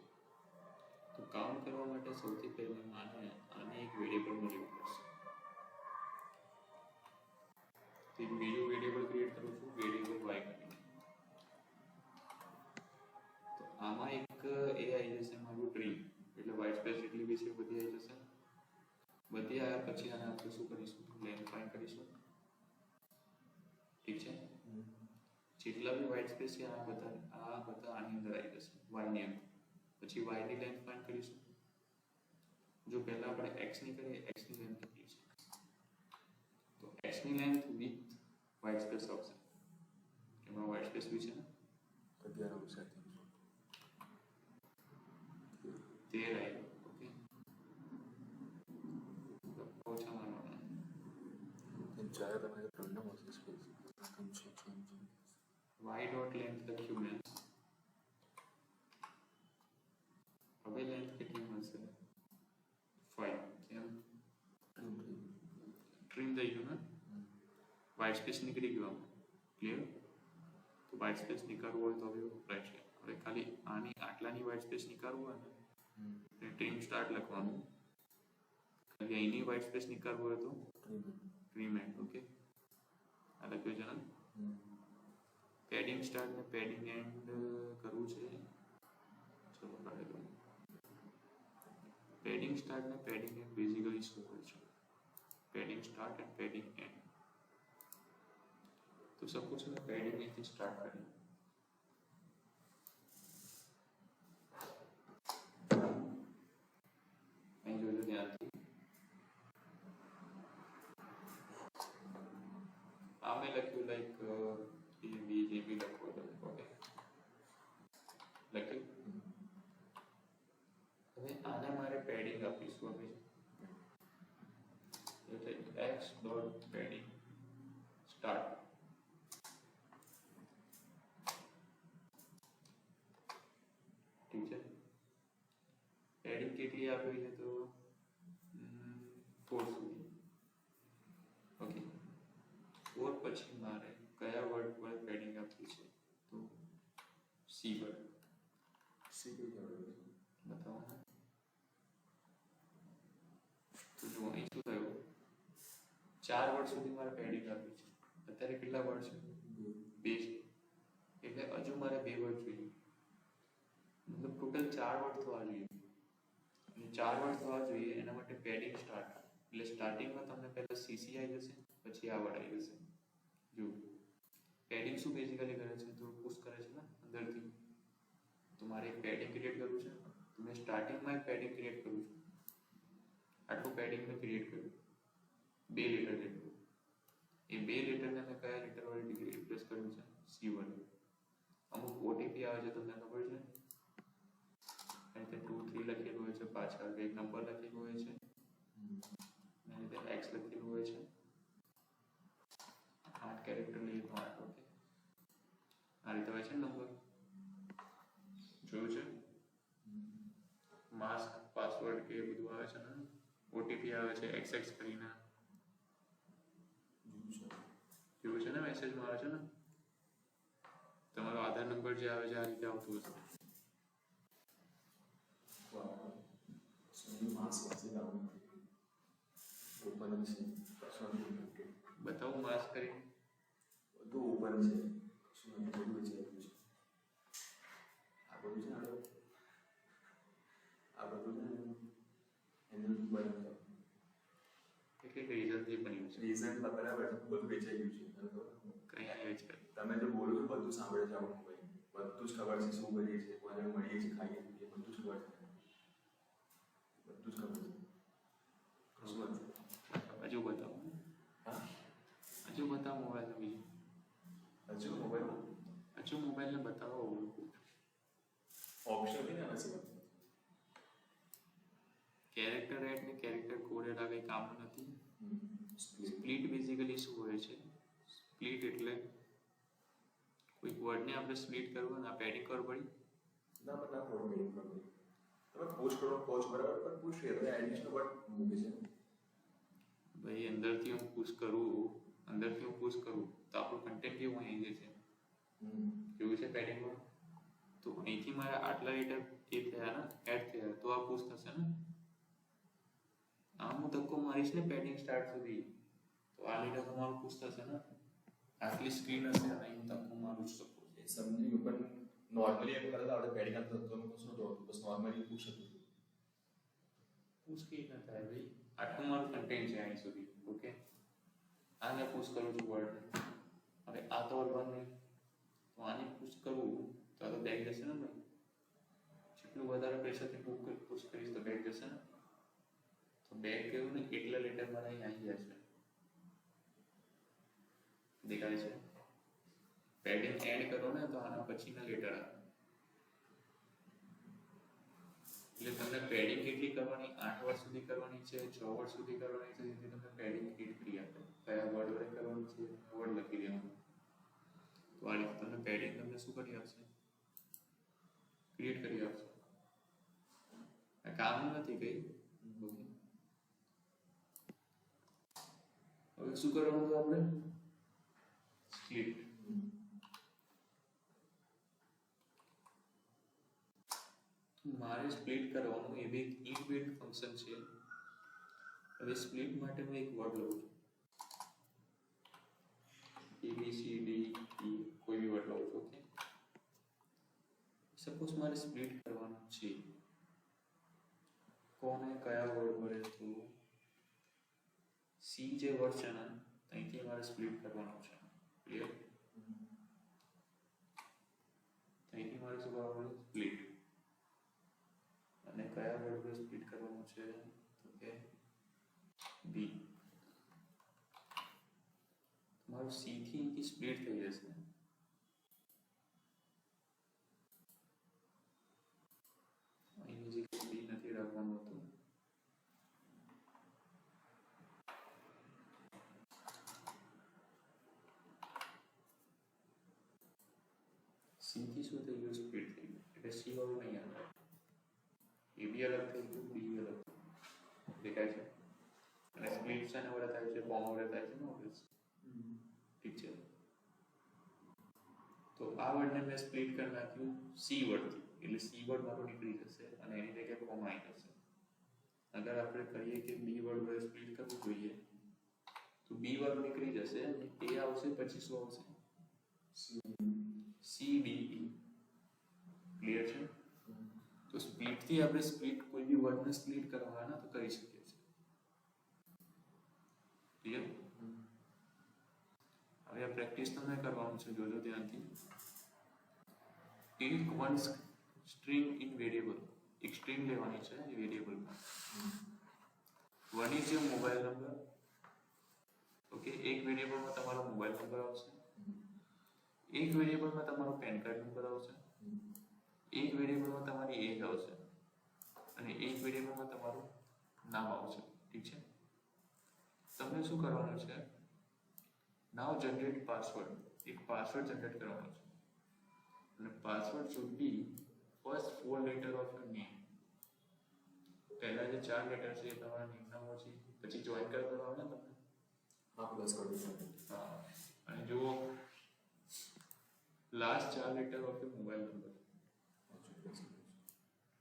Speaker 1: તો કાઉન્ટ કરવા માટે સૌથી પહેલા આને એક વેરિયેબલમાં લેવું પડશે. તો એક બીજું વેરિયેબલ ક્રિએટ કરું છું, વેરિયેબલ y કરીને. તો આમાં એક એ આવી જશે મારું ટ્રી, એટલે વ્હાઇટ સ્પેસ જેટલી બી છે બધી આવી જશે. બધી આવ્યા પછી આને આપણે શું કરીશું, લેન્થ ફાઇન્ડ કરીશું. ઠીક છે, જેટલા બી વ્હાઇટ સ્પેસ છે આ બધા આની અંદર આવી જશે, y ની અંદર. પછી y ની લેન્થ ફાઇન્ડ કરીશું. જો પહેલા આપણે x ની કરીએ, x ની લેન્થ કેટલી છે, તો x ની લેન્થ વિથ વ્હાઇટ સ્પેસ આવશે. એમાં વ્હાઇટ સ્પેસ બી છે ને
Speaker 2: 11 આવશે,
Speaker 1: 13 આવી. ઓકે, ઓછા માનવાના
Speaker 2: ચાર તમારે 3 નો મળશે સ્પેસ.
Speaker 1: y ડોટ લેન્થ લખ્યું મેં. હવે લેન્થ કેટલી મળશે, 5. કેમ, ટ્રીમ થઈ ગયું ને, વ્હાઇટ સ્પેસ નીકળી ગયો. ક્લિયર. તો વ્હાઇટ સ્પેસ નીકાળવું હોય તો હવે વપરાય છે. હવે ખાલી આની આટલાની વ્હાઇટ સ્પેસ નીકાળવું હોય ને ટ્રીમ સ્ટાર્ટ લખવાનું. ખાલી અહીંની વ્હાઇટ સ્પેસ નીકાળવું હોય તો ટ્રીમ એન્ડ. ઓકે, આ લખ્યું છે ને. પેડિંગ સ્ટાર્ટ ને પેડિંગ એન્ડ કરવું છે. ચલો કાઢી દો. પેડિંગ સ્ટાર્ટ ને પેડિંગ એન્ડ બેઝિકલી શું હોય છે, padding start and padding and. તો સપોઝ મેં પેડિંગ અહીંથી સ્ટાર્ટ કરી, અહીં જોજો ધ્યાનથી. આ મેં લખ્યું લાઈક એ બી જે બી લખો તમે. ઓકે, લખ્યું. હવે આને મારે પેડિંગ આપીશું. હવે એટલે x ડોટ પેડિંગ સ્ટાર્ટ. ઠીક છે, પેડિંગ કેટલી આપી છે તો 4 સુધી. ઓકે, 4 પછી મારે કયા વર્ડ પર પેડિંગ આપવી છે, તો સી વર્ડ. બતાવો ને. તો જો અહીં શું થયું, 4 વર્ડ સુધી મારે પેડિંગ આપવી છે. અત્યારે કેટલા વર્ડ છે, 2 છે. એટલે હજુ મારે 2 વર્ડ જોઈએ, મતલબ ટોટલ 4 વર્ડ થવા જોઈએ. અને 4 વર્ડ થવા જોઈએ એના માટે પેડિંગ સ્ટાર્ટ. એટલે સ્ટાર્ટિંગમાં તમને પહેલા સીસી આવી જશે, પછી આ વર્ડ આવી જશે. જો પેડિંગ શું બેઝિકલી કરે છે, તો પુશ કરે છે ને અંદરથી. તો મારે એક પેડિંગ ક્રિએટ કરવું છે, તો મેં સ્ટાર્ટિંગમાં એક પેડિંગ ક્રિએટ કરું છું. આટલું પેડિંગ મેં ક્રિએટ કર્યું 2 લેટર જેટલું. એ 2 લેટરને મેં કયા લેટર વડે રિપ્લેસ કર્યું છે, સી વડે. અમુક ઓટીપી આવે છે, તમને ખબર છે, અહીં તે 2 3 લખેલું હોય છે, પાછળ એક નંબર લખેલું હોય છે, અને તે x લખેલું હોય છે. 8 કેરેક્ટર લઈએ તો 8. ઓકે, આ રીતે હોય છે નંબર. જોયું છે. માસ્ક આવે છે XX કરીને જોયું છે ને મેસેજમાં આવે છે ને તમારો આધાર નંબર જે આવે છે આ રીતે આવતું હશે બતાવું માસ્ક કરી
Speaker 2: બધું ઓપન છે શું બધું વિચાર્યું છે આ બધું છે એનું બંધ
Speaker 1: એક રીઝનથી બન્યું છે
Speaker 2: રીઝન બરાબર છે બધું વેચાઈ ગયું છે
Speaker 1: કઈ આવે છે
Speaker 2: તમે જે બોલો છો બધું સાંભળે છે આપણું ભાઈ બધું જ ખબર છે શું કરીએ છીએ કોને મળીએ છીએ ખાઈએ છીએ બધું જ ખબર છે બધું જ ખબર છે શું વાત છે
Speaker 1: હજુ બતાવો
Speaker 2: હા
Speaker 1: હજુ બતાવો મોબાઈલ બીજું
Speaker 2: હજુ મોબાઈલ
Speaker 1: હજુ મોબાઈલને બતાવો
Speaker 2: ઓપ્શન નહીં ને નથી
Speaker 1: કેરેક્ટર એડ ને કેરેક્ટર કોડ એડ આ કંઈ કામનું નથી સ્પ્લિટ બેઝિકલી શું હોય છે સ્પ્લિટ એટલે કોઈક વર્ડને આપણે સ્પ્લિટ કરવું અને આ પેડિંગ કરવું પડી
Speaker 2: ના પણ ના થોડું મેઇન કરો તમે પોસ્ટ કરો પોસ્ટ બરાબર પણ પુશ કરો એડિશનલ વર્ડ મૂકે છે
Speaker 1: ભાઈ અંદરથી હું પુશ કરું તો આપણું કન્ટેન્ટ કેવું અહીં જે છે કેવું છે પેડિંગમાં તો અહીંથી મારા આટલા લેટર એ થયા ને એડ થયા તો આ પુશ થશે ને આમ હું ધક્કો મારીશ ને પેડિંગ સ્ટાર્ટ સુધી તો આ લેટર તમારું પુશ થશે ને આટલી સ્ક્રીન હશે અને અહીં ધક્કો મારું છું
Speaker 2: એ સમજી પણ નોર્મલી એમ કરતા આપણે પેડિંગ આપતો તો કશું નહોતું બસ નોર્મલી પુશ હતું
Speaker 1: પુશ કેવી ના થાય ભાઈ આટલું મારું કન્ટેન્ટ છે અહીં સુધી ઓકે આને પુશ કરું છું વર્ડ હવે આ તો વર્ડ નહીં તો આને પુશ કરવું તો આ તો બેક જશે ને ભાઈ જેટલું વધારે પ્રેશરથી પુશ કરીશ તો બેક જશે ને તો બેક ગયું ને એટલા લેટર મારા અહીં આવી જશે દેખાય છે પેડિંગ એડ કરો ને તો આના પછીના લેટર આવે એટલે તમને પેડિંગ કેટલી કરવાની 8 વર્ષ સુધી કરવાની છે 6 વર્ષ સુધી કરવાની છે જેથી તમને પેડિંગ ક્રિએટ કરી આપે કયા વર્ડ વડે કરવાનું છે વર્ડ લખી દેવાનું તો આ રીતે તમને પેડિંગ તમને શું કરી આપશે ક્રિએટ કરી આપશે આ કામ નથી કઈ હવે શું કરવાનું છે આપણે સ્પ્લિટ મારે સ્પ્લિટ કરવાનું એ બી ઇનબિલ્ટ ફંક્શન છે હવે સ્પ્લિટ માટે હું એક વર્ડ લઉં છું A B C D E કોઈ બી વર્ડ લઉં છું ઓકે સપોઝ મારે સ્પ્લિટ કરવાનું છે કોને કયા વર્ડ વડે તો C જે વર્ડ છે ને અહીંથી મારે સ્પ્લિટ કરવાનું છે ક્લિયર અહીંથી મારે શું કરવાનું સ્પ્લિટ અને કયા વર્ડ વડે સ્પ્લિટ કરવાનું છે તો કે B મારું C થી અહીંથી સ્પ્લિટ થઈ જશે અહીં જે B નથી રાખવાનું હતું C થી શું થઈ ગયું સ્પ્લિટ થઈ ગયું એટલે C વાળું નહીં આવે એ બી અલગ થઈ ગયું બી અલગ દેખાય છે અને સ્પ્લિટ છે ને વડે થાય છે કોમા વડે થાય છે ને ઓબ્વિયસ ઠીક છે તો આ વર્ડને મેં સ્પ્લિટ કરી નાખ્યું સી વર્ડથી એટલે સી વર્ડ મારો નીકળી જશે અને એની જગ્યાએ કોમા આવી જશે અગર આપણે કહીએ કે બી વર્ડ વડે સ્પ્લિટ કરવું જોઈએ તો બી વર્ડ નીકળી જશે અને એ આવશે પછી શું આવશે સી ડી ઈ ક્લિયર છે તો સ્પ્લિટ થી આપણે સ્પ્લિટ કોઈ બી વર્ડને સ્પ્લિટ કરવાના તો કરી શકીએ છીએ ક્લિયર હવે આ પ્રેક્ટિસ તમે કરવાનું છે જોજો ધ્યાનથી take one string in variable એક સ્ટ્રિંગ લેવાની છે એ વેરિયેબલમાં one is your mobile number okay એક વેરિયેબલમાં તમારો મોબાઈલ નંબર આવશે એક વેરિયેબલમાં તમારો પેન કાર્ડ નંબર આવશે એક વેરિયેબલમાં તમારી એજ આવશે અને એક વેરિયેબલમાં તમારું નામ આવશે ઠીક છે તમને શું કરવાનું છે નાઉ જનરેટ પાસવર્ડ એક પાસવર્ડ જનરેટ કરવાનો છે અને password should be first 4 letter of your name પહેલા જે 4 લેટર છે એ તમારા નેમના હોય છે પછી જોઈન કરી દેવાનું ને તમને.
Speaker 2: હા પ્લસ કરી દઉં.
Speaker 1: હા અને જુઓ last 4 letter of your mobile number.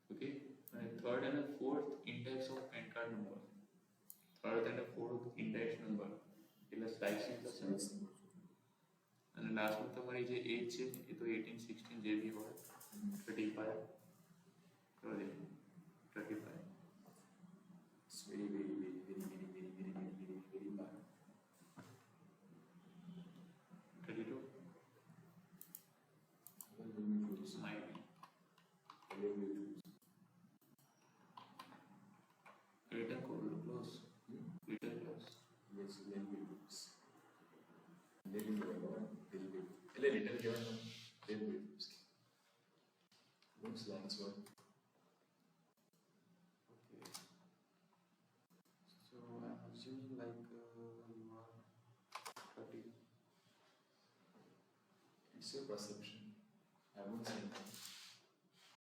Speaker 1: Okay અને થર્ડ અને fourth index of PAN card number. Third અને ફોર્થ ઇન્ડેક્સ નંબર એટલે સ્લાઇસિંગ થશે. અને લાસ્ટમાં તમારી જે એજ છે એ તો 18 16 જે બી હોય 35 કરી દે 35
Speaker 2: Very, very, very, very, very, very, very, very, very, very bad.
Speaker 1: 32
Speaker 2: When will you choose?
Speaker 1: might be
Speaker 2: When will you choose?
Speaker 1: written close written close.
Speaker 2: Yes, when will you choose? Little kહેવાય little. એટલે little કહેવાય ને little bit. Looks like one.
Speaker 1: Okay. So I'm assuming like you are 30.
Speaker 2: It's your perception. I won't say that.